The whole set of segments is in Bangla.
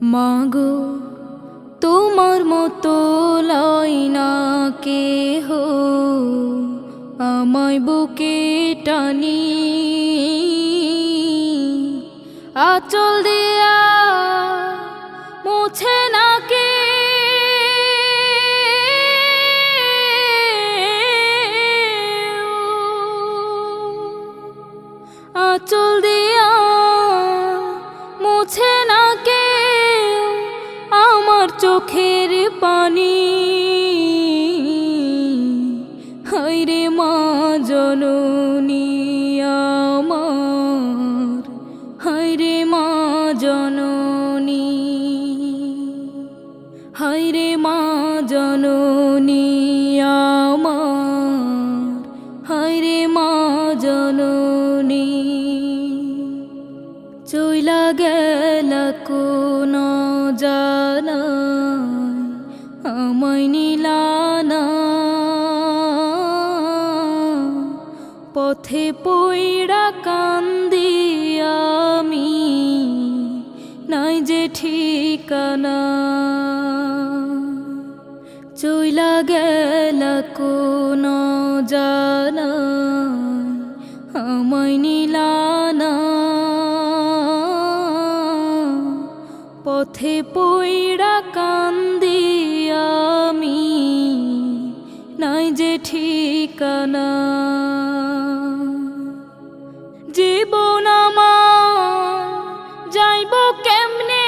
মাগো তোমার মতো লয় না কেহ আমায় বুকে টানি, আঁচল দিয়া মুছে না কে আঁচল দিয়া মুছে না কে আমার চোখের পানি। হায়রে মা জননী আমার, হায়রে মা জননী, হায়রে মা জননী আমার, হায়রে মা জননী। চইলা গেল কোন জানায় আমায় নিলানা, পথে পইড়া কান্দি আমি, নাই যে ঠিকানা। চইলা গেল কোন জানায় আমায় নিলানা, পথে পইড়া কান্দি আমি, নাই যে ঠিকানা। জীবন আমার যাইব কেমনে,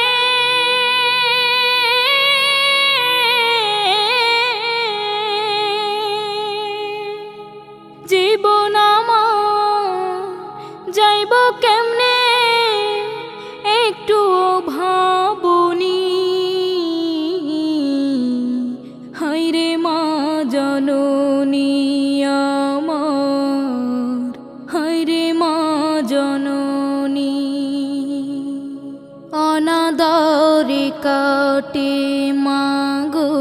জীবন আমার যাইব কেমনে একটু ভাবনি। হায়রে মা জননী আমার, হায়রে মা জননী। অনাদরে কাটে মাগো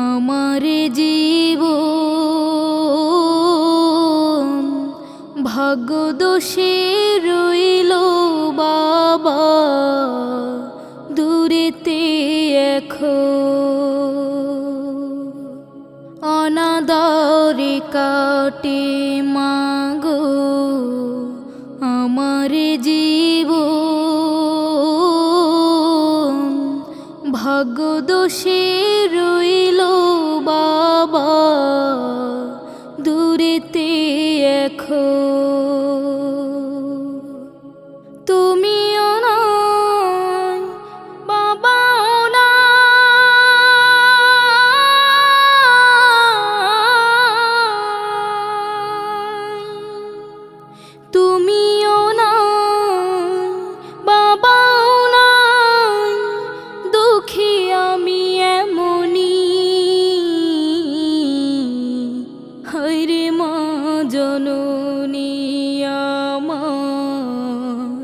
আমার জীবন, ভাগ্য দোষে রইল বাবা দূরেতে এখন। অনাদরে কাটে মাগো আমার জীবন, ভাগ্য দোষে রইল বাবা দূরেতে এখন। তুমিও নাই বাবাও নাই, তুমিও নাই বাবাও নাই, দুঃখী আমি এমনি। হায়রে মা জননী আমার,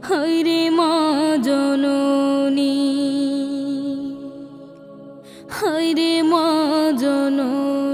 হায়রে মা জননী, হায়রে মা জননী।